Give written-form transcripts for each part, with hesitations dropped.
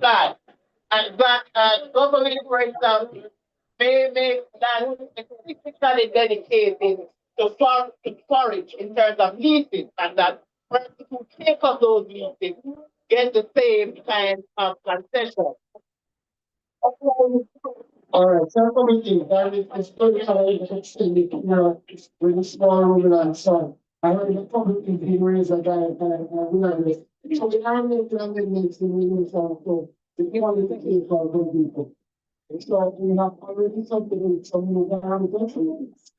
That and that government, for example, may make land specifically dedicated to storage in terms of leases, and that persons who take up those leases get the same kind of concession. All right, so committee, that is the story of the extended with the small rural and so. I heard the public is raised a guy awareness. So the army planning needs to mean so the quality for good people. So we have already something some new organizations,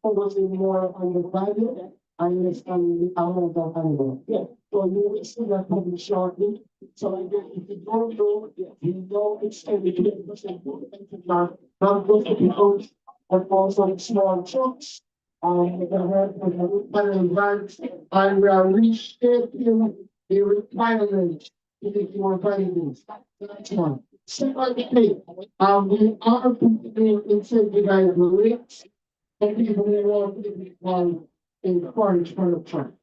focusing more on the value and understanding the amount of value. Yeah. So you will see that coming shortly. So again, if you don't know, you know it's 10% not just the coach, but also the small chunks. The work with the requirements, and we are reshaping the requirements to the more values. That's one. Secondly, we are continuing incentivize the rates and people who want to be in forage production,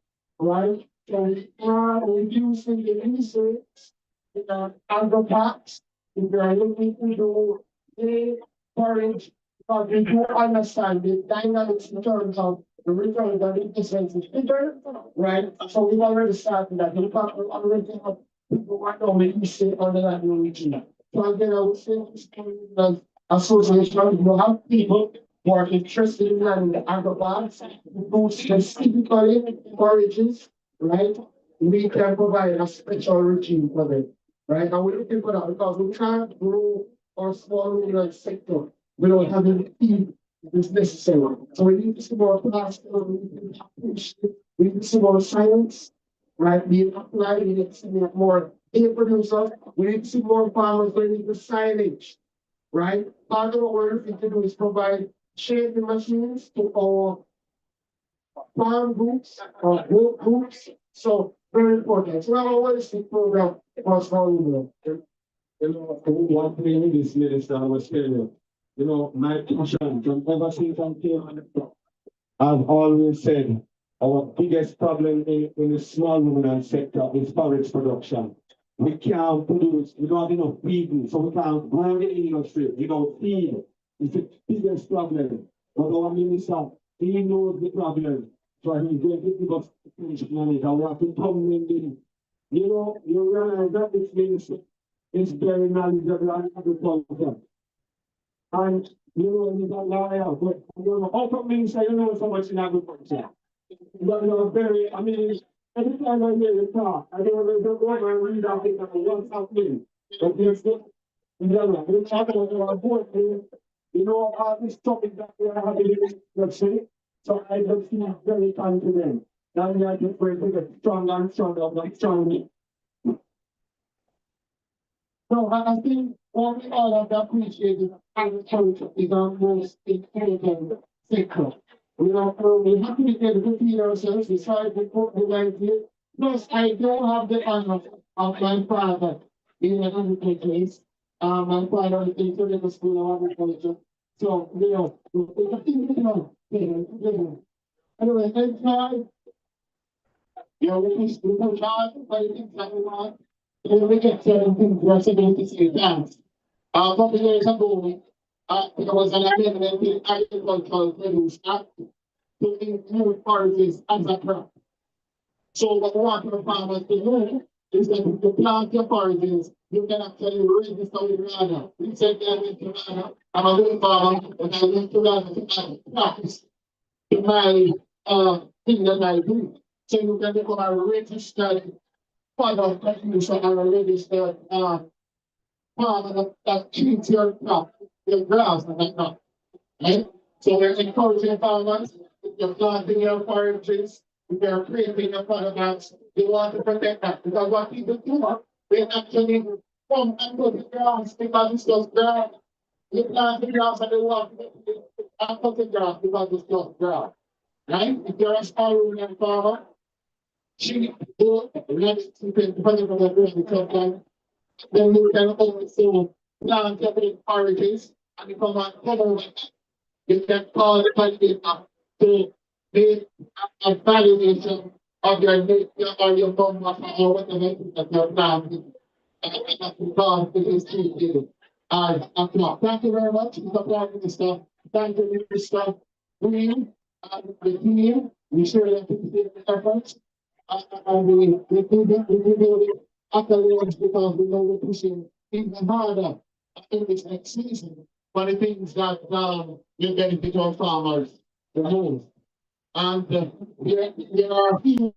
right? So we are reducing the research in our agro parks. We are looking to do the forage, but we do understand the dynamics in terms of the return that it is bigger, right? So we've already started that. In fact, we already have people who are on the east side on the land region. So again, I would say this kind of association, you have people who are interested in learning the agriculture, who specifically forages, right? We can provide a special regime for them, right? And we're looking for that because we can't grow our small rural sector without having the feed is necessary. So we need to see more plastic, we need to see more science, right? We apply, we need to see more aid producers, we need to see more farmers, we need the signage, right? Part of what we're looking to do is provide shading machines to our farm groups or work groups. So very important. So our holistic program was valuable. You know, one thing in this minister was telling you know, my passion from ever since I came on the block, I've always said our biggest problem in the small rural sector is forage production. We can't produce, we don't have enough people, so we can't grow the industry without feed. It's the biggest problem. But our minister, he knows the problem. So he's going to give us attention on it. And we have to come in. You know, you realize that this minister is very knowledgeable on agriculture. And you know, he's a lawyer, but you know, how come minister, you know so much in agriculture? But you're very, I mean, every time I hear you talk, I don't know, don't go and read out it and want something. But there's no, you know, we're talking about our board, you know, all this topic that we are having, let's say. So I just feel very confident. Now we are just going to get stronger and stronger, like stronger. So I think what we all have to appreciate is agriculture is our most important sector. We are we have to get to feed ourselves besides the food we like here. Plus, I don't have the honor of my father being an agriculturist. My father is in the school of agriculture. So, you know, it's a thing, anyway, thanks, guys. You know, we push hard, but it's not hard. And we get certain things we're supposed to say thanks. A couple years ago, there was an amendment in Agricultural Produce Act to include forages as a crop. So what we want the farmers to know is that if you plant your forages, you can actually register with RADA. We said that to RADA. I'm a little farmer, and I went to RADA to add practice to my thing that I do. So you can become a registered product producer and a registered farmer that treats your crop, your grass and that crop. Right? So we're encouraging farmers, if you're planting your forages, if you're creating your products, you want to protect that. Because what people do, they actually come and put the grass because it's just grass. You plant the grass and they want to put the grass because it's just grass. Right? If you're a small rural farmer, she do next to the depending on the sometimes, then you can also plant your big forages and become a cover. You can call the validator to make a validation of your data or your number or whatever it is that you're planning. because it is treated as not. Thank you very much, Mr. Prime Minister. Thank you, Mr. Green, and the team. We surely appreciate the efforts. And we give you accolades because we know we're pushing even harder in this next season for the things that will benefit our farmers the most. And there are few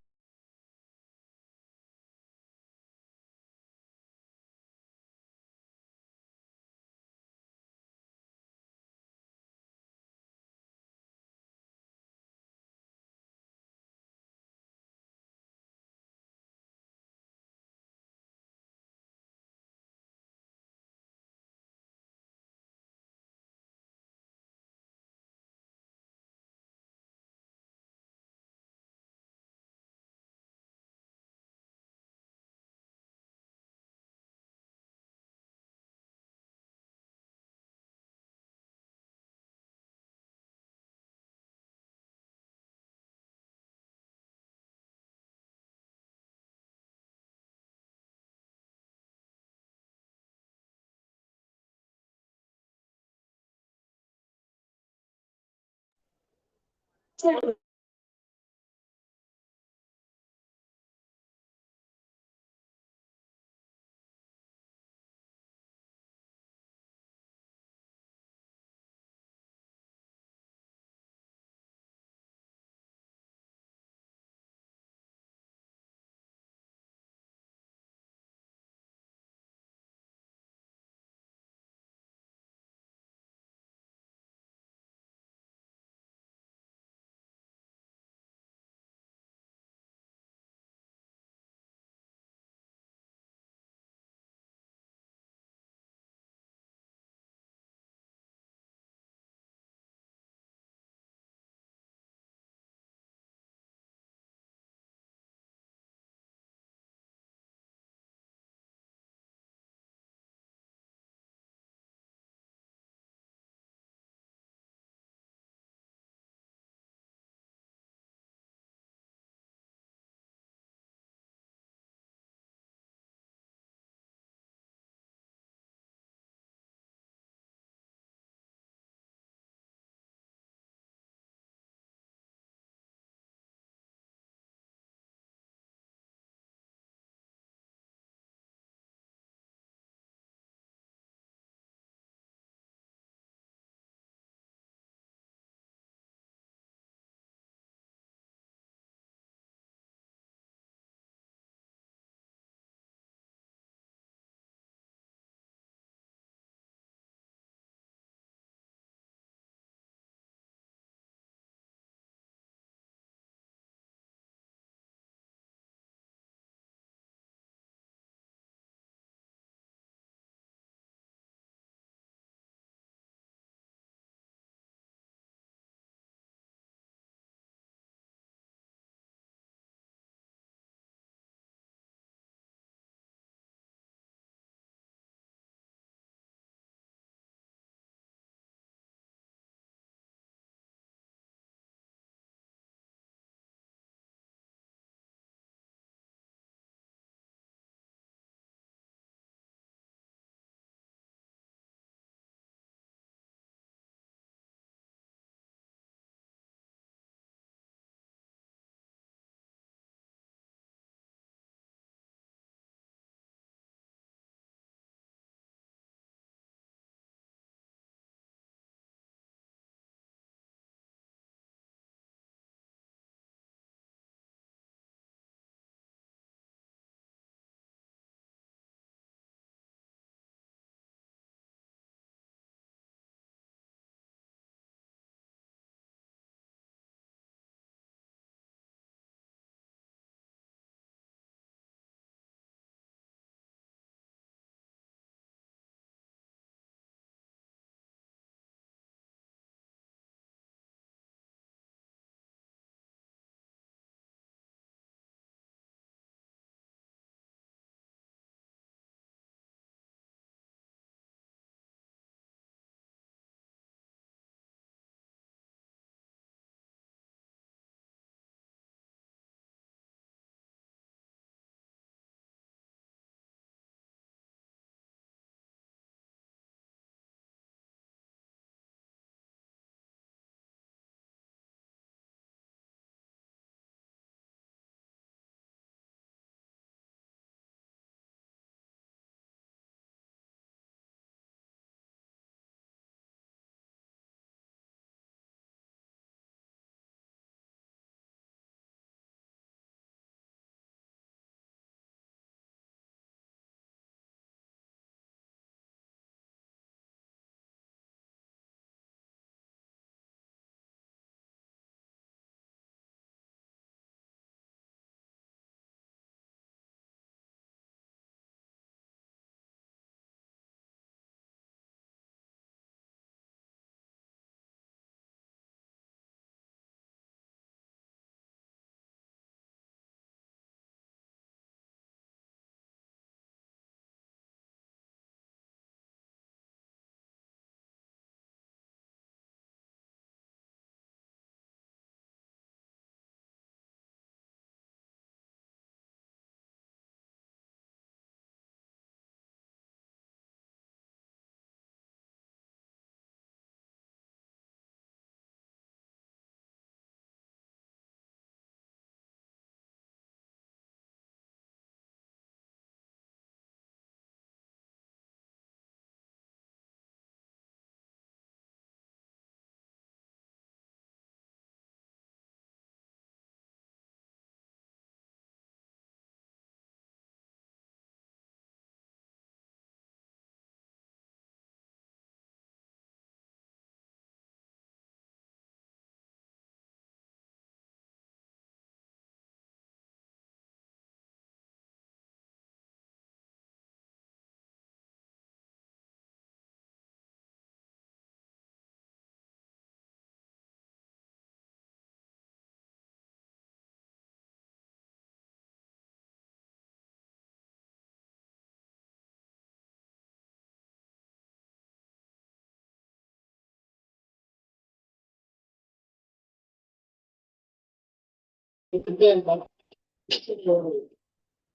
then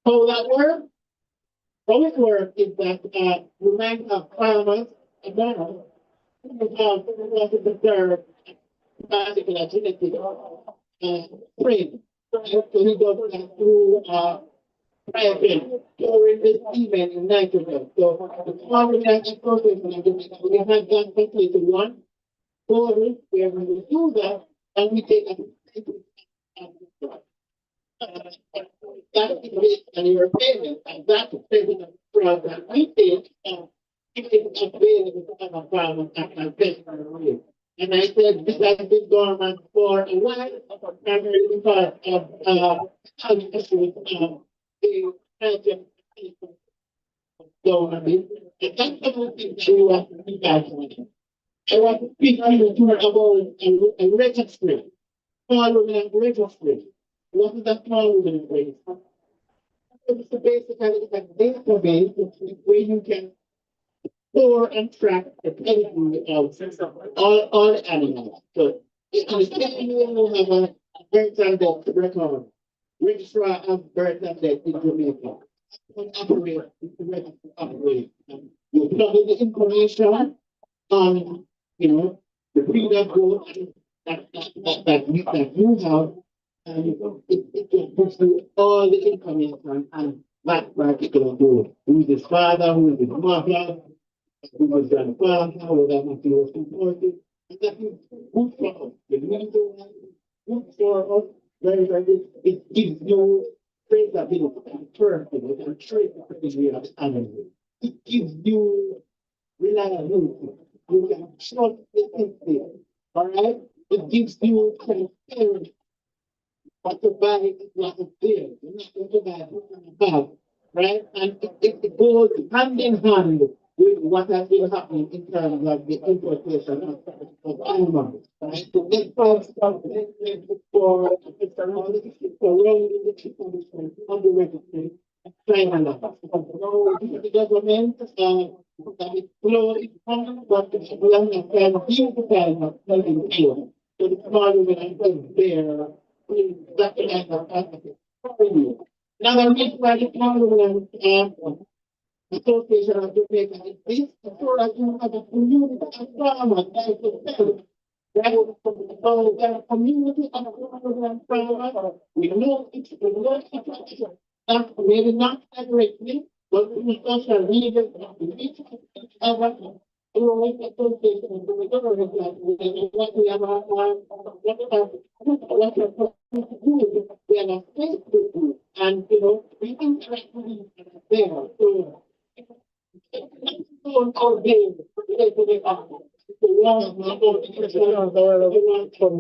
how that works? How it works is that we might have farmers and now we have the third particular genetic trait. So he goes through nitrogen, during this event in nitrogen. So the carbon dioxide process we have done completely one. So we are going to do that and we take a that is based on your payment, and that is payment from that we take, it is available to a farmer and pay for the rate. And I said this has been dormant for a while, primarily because of issues the project government. And that's the one thing that we want to be back on. I want to speak to you about a registry, small registry. What is that small registry? It's basically a database where you can store and track the pedigree of all animals. So if you have a birth and death record, registrar of birth and death in Jamaica, can operate, it's ready to operate. You plug in the information on, the breed of goat that you have, and it just gives you all the information and that particular goat. Who is his father, who is his mother, who was grandfather, whether he was supported. And that is good for us. The reason why it's good for us, very, very good, it gives you traceability and traceability and traceability of animals. It gives you reliability. You can trust the system. All right? It gives you transparency. What you buy is what is there. You're not going to buy what's in the bag. Right? And it goes hand in hand with what has been happening in terms of the importation of animals. Right? So this first stuff for surrounding the chicken on the registry. China. So the government that is slow is coming, but we understand the time of telling you. So the parliament is there. That kind of another reason why the parliament association of Jamaica is this, so that you have a community of farmers that is the right? So there are community of farmers. We know each not maybe not directly, but we social media, we reach each other. Like association with the government, like what we have, what we have a Facebook group, and we interact with each other there. So don't all day, so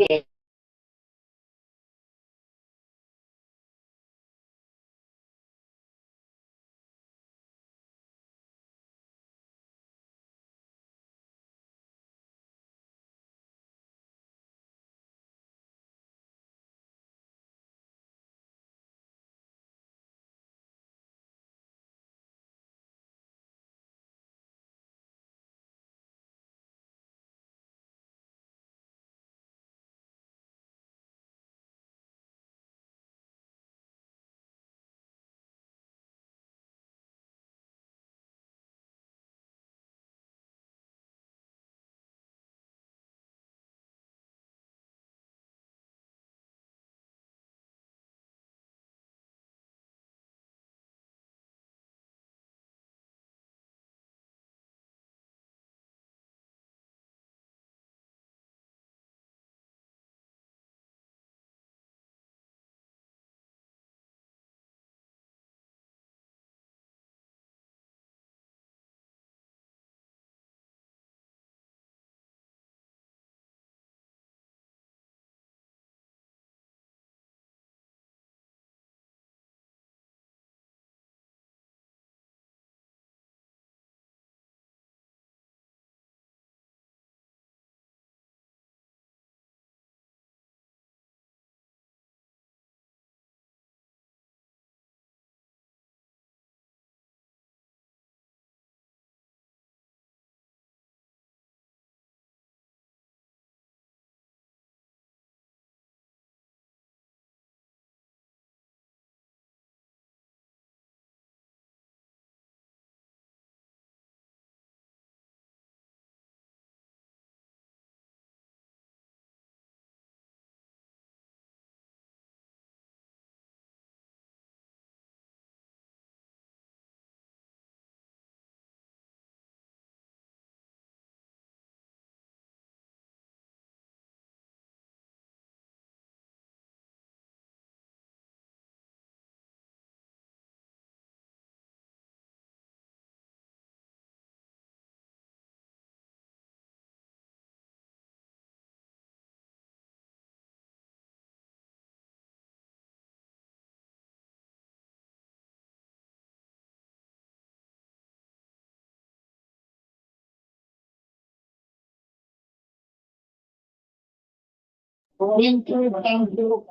When, for example,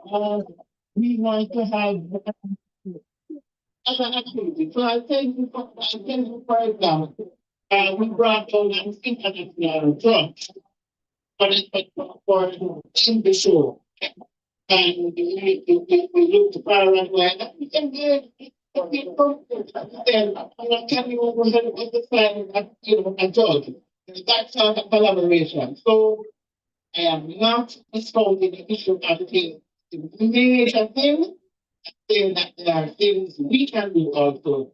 we want to have other activities. So I tell you, for example, we brought on an international drug for in the show. And we looked far and wide. We can do it. Then, can you understand that, a judge? That's a collaboration. So I am not discounting the issue of things. The major thing, saying that there are things we can do also.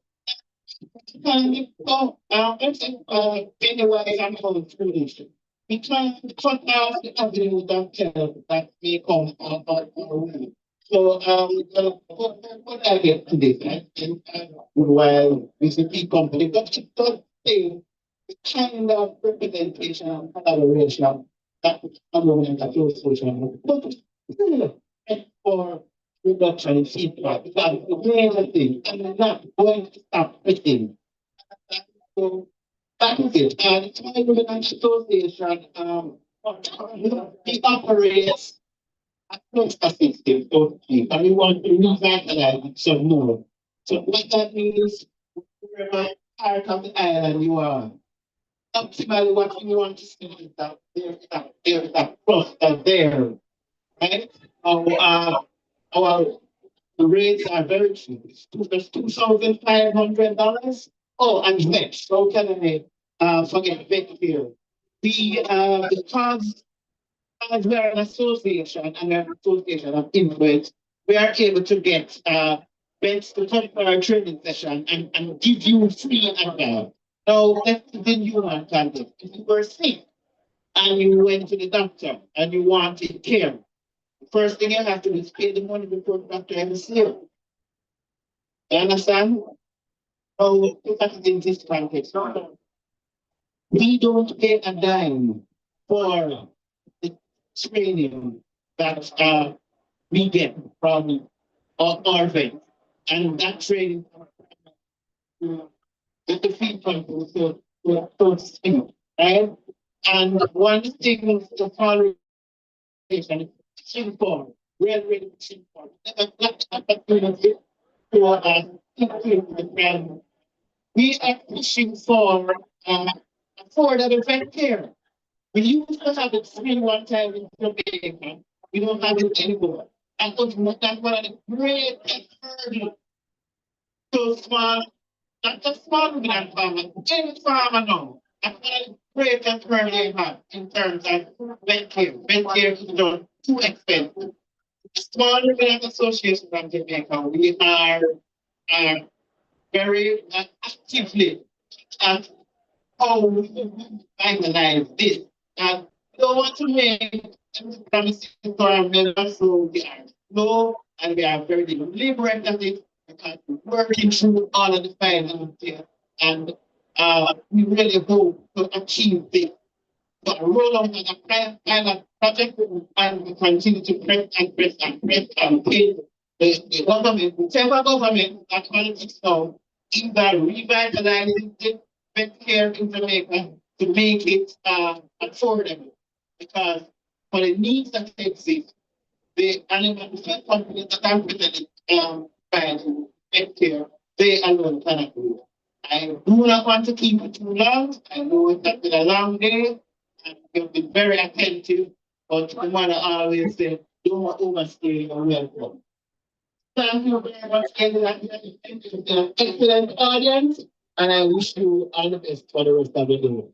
So, anyway, I'm going through this. We try to cut out the avenue that may come on our way. So, what I get to this, right? And, while we see big company, but it does say the kind of representation and collaboration that government association, but still, for reduction in feedback, because the major thing, and we're not going to stop pushing. So that is it. And the Tribal Association, it operates a cluster system totally, and we want to revitalize it some more. So what that means, wherever part of the island you are, optimally what you want to see is that there's that cluster there, right? Our the rates are very cheap. It's $2,500. Oh, and vet. So can I forget vet here? Because as we are an association and we're an association of influence, we are able to get vets to come for our training session and give you free advice. Now, let's say you want to if you were sick and you went to the doctor and you wanted care, the first thing you have to do is pay the money before the doctor ever see you. You understand? So that is in this context. We don't pay a dime for the training that we get from our vet. And that training the feedback to speak, right? And one thing to follow is simple, really simple. Not opportunity to increase the brand. We are pushing for affordable vet care. We used to have it free one time in Jamaica. We don't have it anymore. And that's one of the greatest hurdles to small, not just small grand farmer, any farmer now. That's one of the greatest hurdles they have in terms of vet care. Vet care is not too expensive. The small grand association of Jamaica, we are very actively at how we finalize this. And we don't want to make promises for our members, so we are slow and we are very deliberate at it because we're working through all of the finance here. And we really hope to achieve this. So roll on the pilot project and we continue to press and pay the government, whichever government that politics now, either revitalizing the vet care in Jamaica to make it affordable. Because for the needs that exist, the animal feed companies that are represented by vet care, they alone cannot do it. I do not want to keep it too long. I know it's been a long day and you've been very attentive, but I want to always say, don't overstay your welcome. Thank you very much, everyone. It's an excellent audience, and I wish you all the best for the rest of the day.